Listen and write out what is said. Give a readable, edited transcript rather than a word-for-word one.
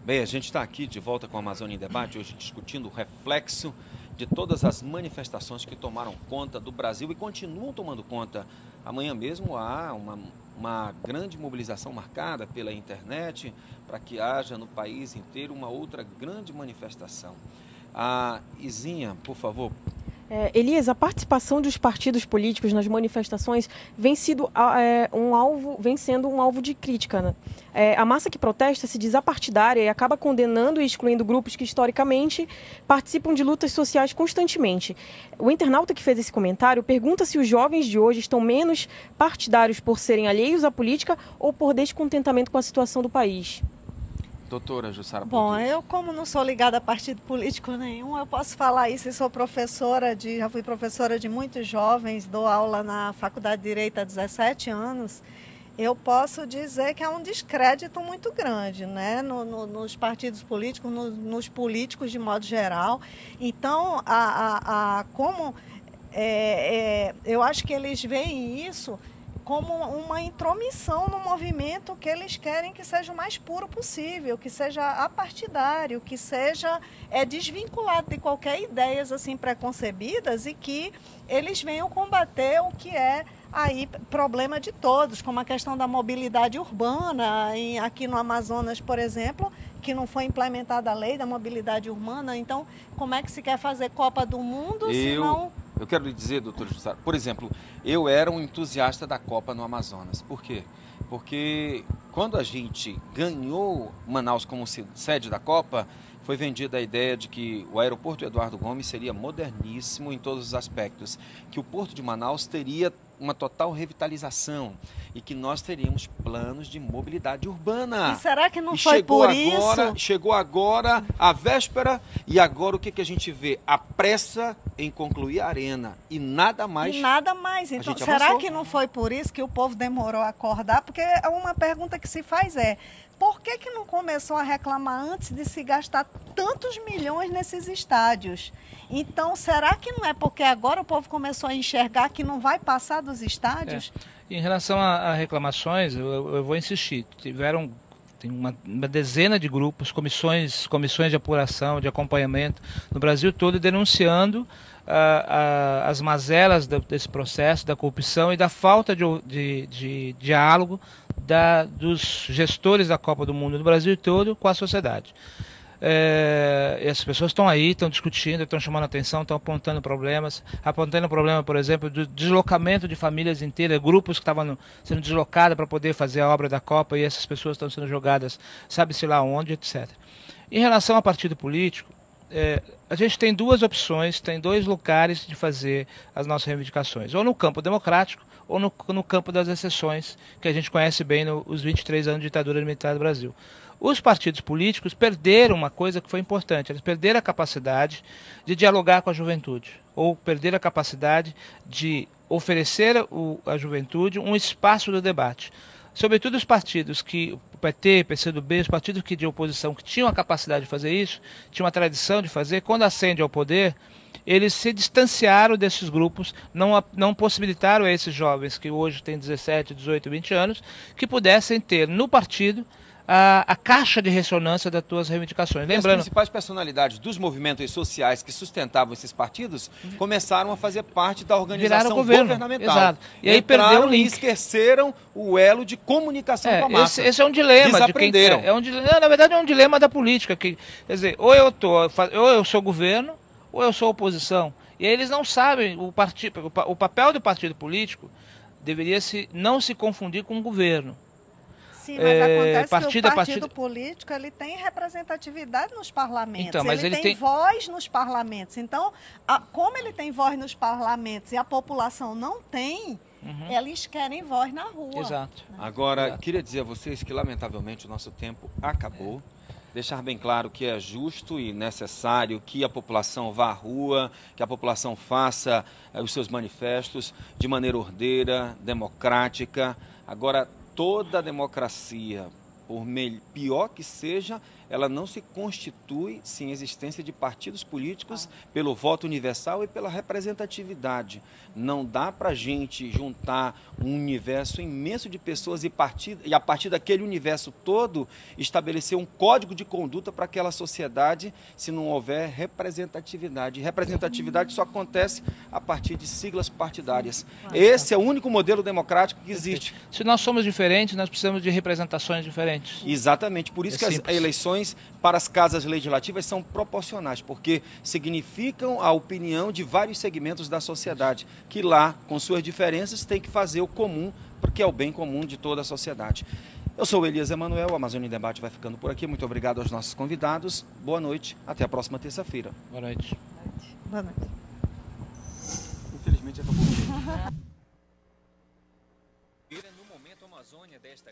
Bem, a gente está aqui de volta com a Amazônia em Debate, hoje discutindo o reflexo de todas as manifestações que tomaram conta do Brasil e continuam tomando conta. Amanhã mesmo há uma grande mobilização marcada pela internet para que haja no país inteiro uma outra grande manifestação. A Izinha, por favor. Elias, a participação dos partidos políticos nas manifestações vem sendo um alvo de crítica, né? A massa que protesta se diz apartidária e acaba condenando e excluindo grupos que, historicamente, participam de lutas sociais constantemente. O internauta que fez esse comentário pergunta se os jovens de hoje estão menos partidários por serem alheios à política ou por descontentamento com a situação do país. Doutora Jussara Bom, Português. eu como não sou ligada a partido político nenhum, eu posso falar isso. Eu sou já fui professora de muitos jovens, dou aula na Faculdade de Direito há 17 anos. Eu posso dizer que há um descrédito muito grande, né, nos partidos políticos, nos políticos de modo geral. Então, eu acho que eles veem isso como uma intromissão no movimento que eles querem que seja o mais puro possível, que seja apartidário, que seja desvinculado de qualquer ideias assim preconcebidas e que eles venham combater o que é aí problema de todos, como a questão da mobilidade urbana, aqui no Amazonas, por exemplo, que não foi implementada a lei da mobilidade urbana. Então, como é que se quer fazer Copa do Mundo se não... Eu quero lhe dizer, doutor Jussara, por exemplo, eu era um entusiasta da Copa no Amazonas. Por quê? Porque quando a gente ganhou Manaus como sede da Copa, foi vendida a ideia de que o aeroporto Eduardo Gomes seria moderníssimo em todos os aspectos, que o porto de Manaus teria uma total revitalização e que nós teríamos planos de mobilidade urbana. E será que não foi por isso? Chegou agora a véspera e agora o que a gente vê? A pressa em concluir a arena e nada mais. E nada mais. Então, será que não foi por isso que o povo demorou a acordar? Porque uma pergunta que se faz é: por que não começou a reclamar antes de se gastar tantos milhões nesses estádios? Então, será que não é porque agora o povo começou a enxergar que não vai passar dos estádios? Em relação a reclamações, eu vou insistir. Tem uma dezena de grupos, comissões de apuração, de acompanhamento no Brasil todo denunciando as mazelas desse processo, da corrupção e da falta de diálogo dos gestores da Copa do Mundo no Brasil todo com a sociedade. Essas pessoas estão aí, estão discutindo, estão chamando atenção, estão apontando o problema, por exemplo, do deslocamento de famílias inteiras, grupos que estavam sendo deslocados para poder fazer a obra da Copa e essas pessoas estão sendo jogadas, sabe-se lá onde, etc. Em relação ao partido político, a gente tem duas opções, tem dois lugares de fazer as nossas reivindicações, ou no campo democrático ou no campo das exceções, que a gente conhece bem nos 23 anos de ditadura militar do Brasil. Os partidos políticos perderam uma coisa que foi importante, eles perderam a capacidade de dialogar com a juventude, ou perderam a capacidade de oferecer à juventude um espaço do debate. Sobretudo os partidos o PT, PCdoB, os partidos de oposição que tinham a capacidade de fazer isso, tinham a tradição de fazer, quando ascende ao poder, eles se distanciaram desses grupos, não possibilitaram a esses jovens que hoje têm 17, 18, 20 anos, que pudessem ter no partido a caixa de ressonância das suas reivindicações. Lembrando, as principais personalidades dos movimentos sociais que sustentavam esses partidos começaram a fazer parte da organização governamental. Exato. E aí perderam o link. E esqueceram o elo de comunicação com a massa. Esse é um dilema. Desaprenderam. Na verdade, é um dilema da política. Quer dizer, ou eu sou governo, ou eu sou oposição. E aí eles não sabem, o papel do partido político deveria não se confundir com o governo. Sim, mas acontece que o partido político ele tem representatividade nos parlamentos, então, mas ele tem voz nos parlamentos. Então, como ele tem voz nos parlamentos e a população não tem, eles querem voz na rua. Exato. Agora, queria dizer a vocês que, lamentavelmente, o nosso tempo acabou. Deixar bem claro que é justo e necessário que a população vá à rua, que a população faça os seus manifestos de maneira ordeira, democrática. Agora, toda democracia, por pior que seja, ela não se constitui sem existência de partidos políticos pelo voto universal e pela representatividade. Não dá para a gente juntar um universo imenso de pessoas e a partir daquele universo todo estabelecer um código de conduta para aquela sociedade se não houver representatividade. Representatividade só acontece a partir de siglas partidárias. Esse é o único modelo democrático que existe. Se nós somos diferentes, nós precisamos de representações diferentes. Exatamente, por isso que as eleições para as casas legislativas são proporcionais, porque significam a opinião de vários segmentos da sociedade, que lá, com suas diferenças, tem que fazer o comum, porque é o bem comum de toda a sociedade. Eu sou o Elias Emanuel, a Amazônia em Debate vai ficando por aqui. Muito obrigado aos nossos convidados. Boa noite, até a próxima terça-feira. Boa noite. Boa noite. Infelizmente acabou o dia. No Momento Amazônia desta